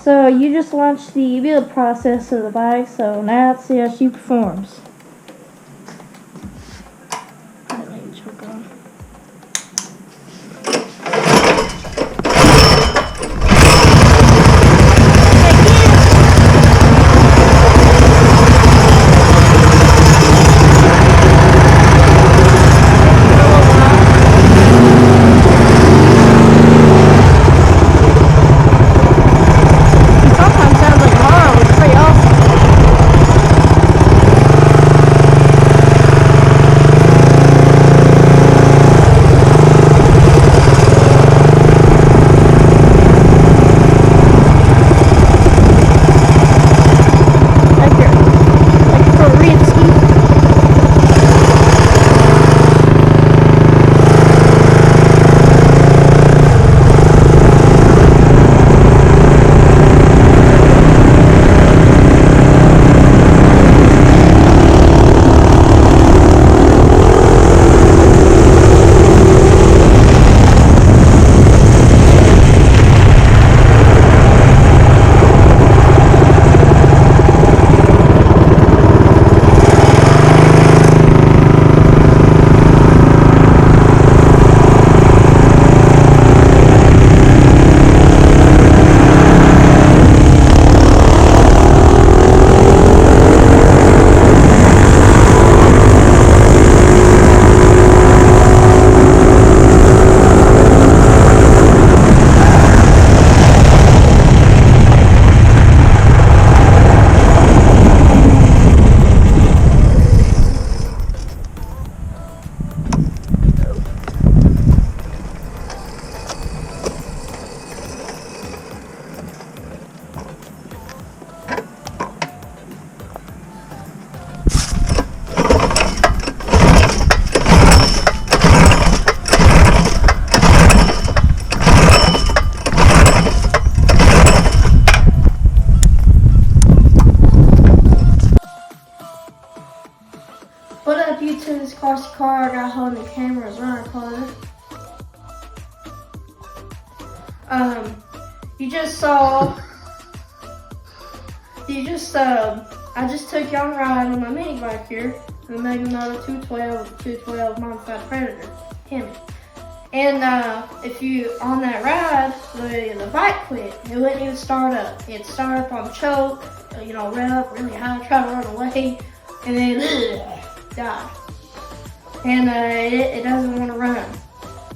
So you just launched the build process of the bike, so now let's see how she performs. What up, YouTube? This car's the car I got holding the camera is running closer. You just saw, I just took you on a ride on my mini bike here, the Mega Moto 212 modified Predator, Hemi. And if you, on that ride, the bike quit. It wouldn't even start up. It started up on choke, rev up really high, try to run away, and then died. And it doesn't want to run.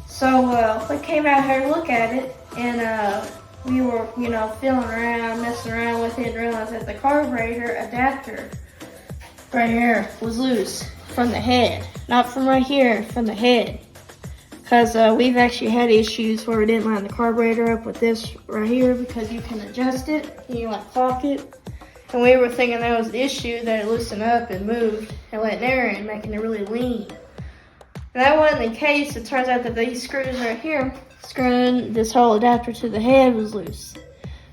So we came out here to look at it, and we were, feeling around, messing around with it, and realized that the carburetor adapter right here was loose from the head. Not from right here, from the head. Because we've actually had issues where we didn't line the carburetor up with this right here, because you can adjust it, and you clock it. And we were thinking that was the issue, that it loosened up and moved and let air in, making it really lean. And that wasn't the case. It turns out that these screws right here, screwing this whole adapter to the head, was loose.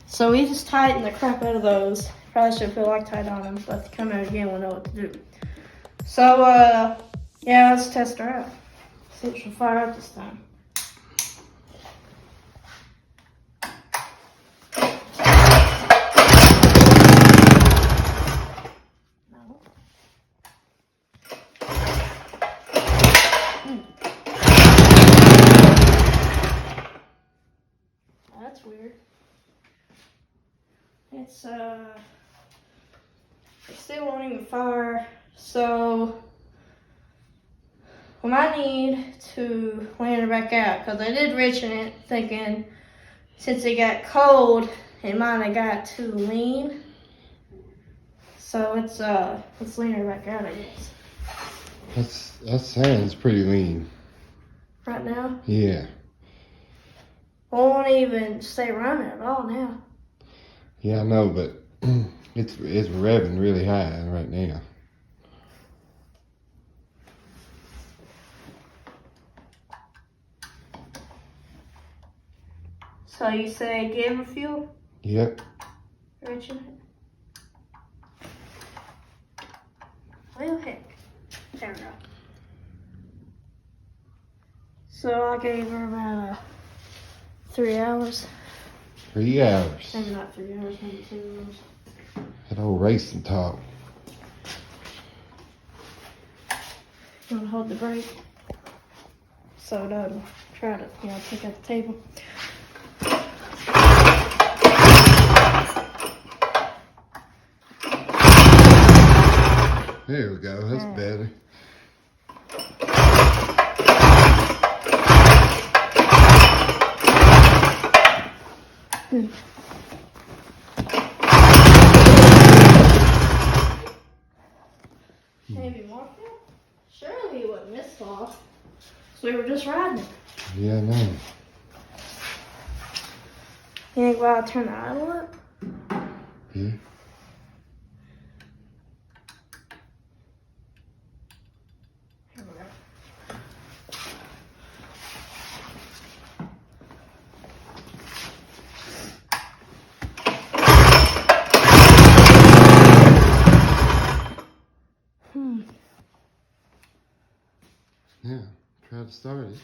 So we just tightened the crap out of those. Probably should put Loctite on them, but if they come out again, we'll know what to do. So yeah, let's test her out. See if she'll fire up this time. That's weird. It still won't even fire. So we might need to land it back out, because I did richen it thinking since it got cold it might have got too lean. So let's land it back out, I guess. That sounds pretty lean. Right now? Yeah. Won't even stay running at all now. Yeah, I know, but it's revving really high right now. So you say give her fuel? Yep. Richard? Well, heck. There we go. So I gave her about 3 hours. 3 hours. Maybe not 3 hours, maybe 2 hours. That old racing talk. You want to hold the brake so it doesn't try to, take out the table. There we go. That's better. Maybe more fuel? Surely it wasn't this long. So we were just riding it. Yeah, I know. You think I'll turn the idle up? Yeah. Here we go. Yeah. Try to start it.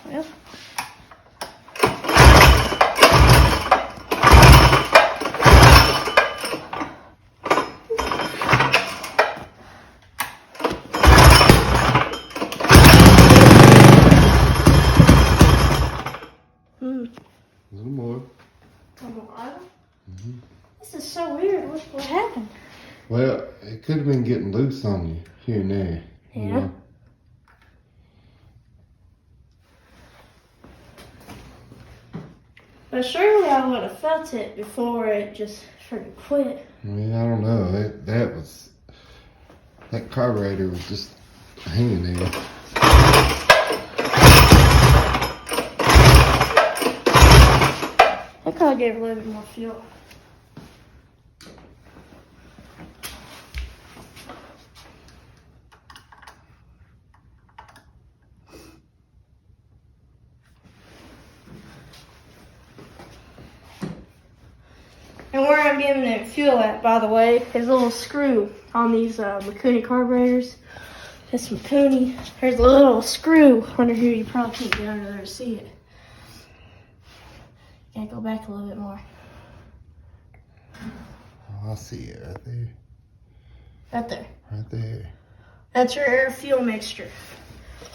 Well. A little more. This is so weird. What happened? Well, it could have been getting loose on you here and there. Yeah. You know? But surely I would have felt it before it just freaking quit. I mean, I don't know. That carburetor was just hanging there. I could have gave a little bit more fuel. And where I'm getting the fuel at, by the way, is a little screw on these Mikuni carburetors. This Mikuni, there's a little screw under here. You probably can't get under there to see it. Gotta go back a little bit more. Oh, I see it right there. Right there. Right there. That's your air fuel mixture.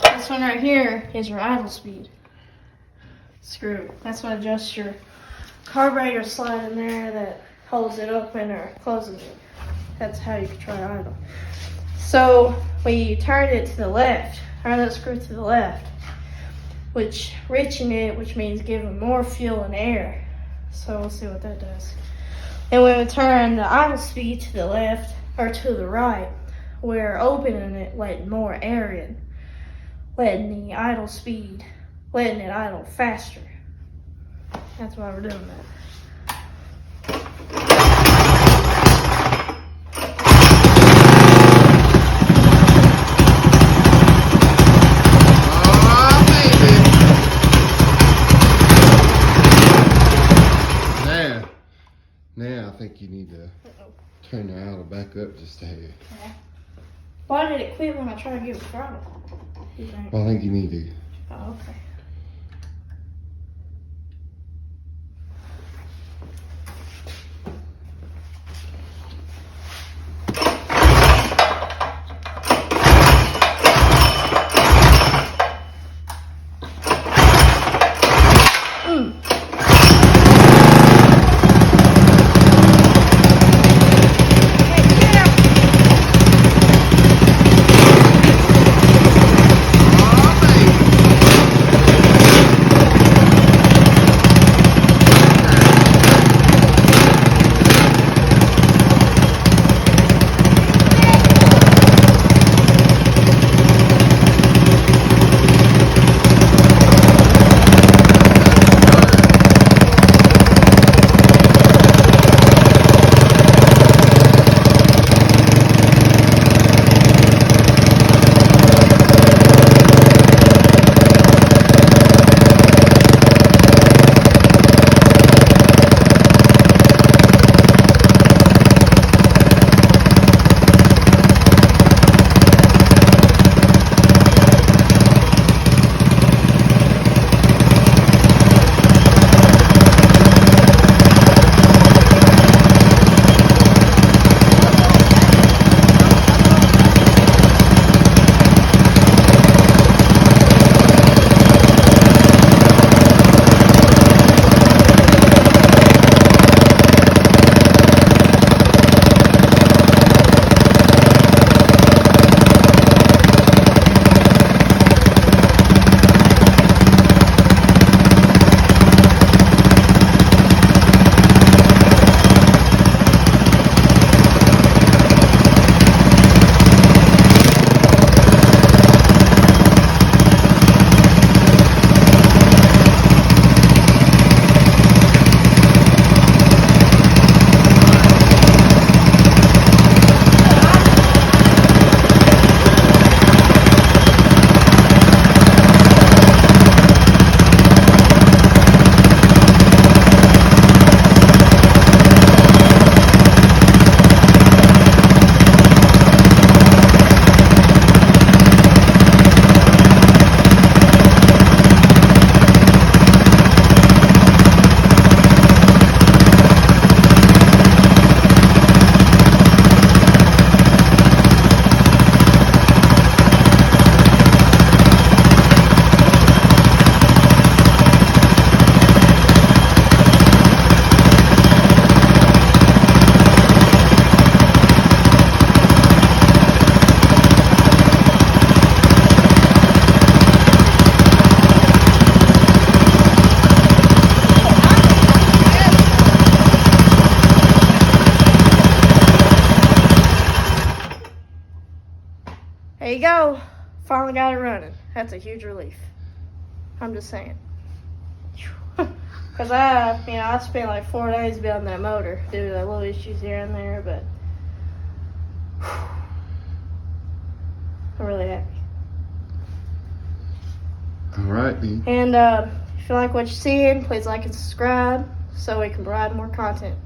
This one right here is your idle speed screw. That's what adjusts your carburetor slide in there that holds it open or closes it. That's how you control idle. So when you turn it to the left, turn that screw to the left, which reaching it, which means giving more fuel and air. So we'll see what that does. And when we turn the idle speed to the left or to the right, we're opening it, letting more air in, letting the idle speed, letting it idle faster. That's why we're doing that. Now I think you need to turn the idle back up just a hair. Okay. Why did it quit when I tried to give it throttle? You think? Well, I think you need to. Oh, okay. go. Finally got it running. That's a huge relief. I'm just saying. Because I spent like 4 days building that motor due to the little issues here and there, but I'm really happy. All right, then. And if you like what you're seeing, please like and subscribe so we can provide more content.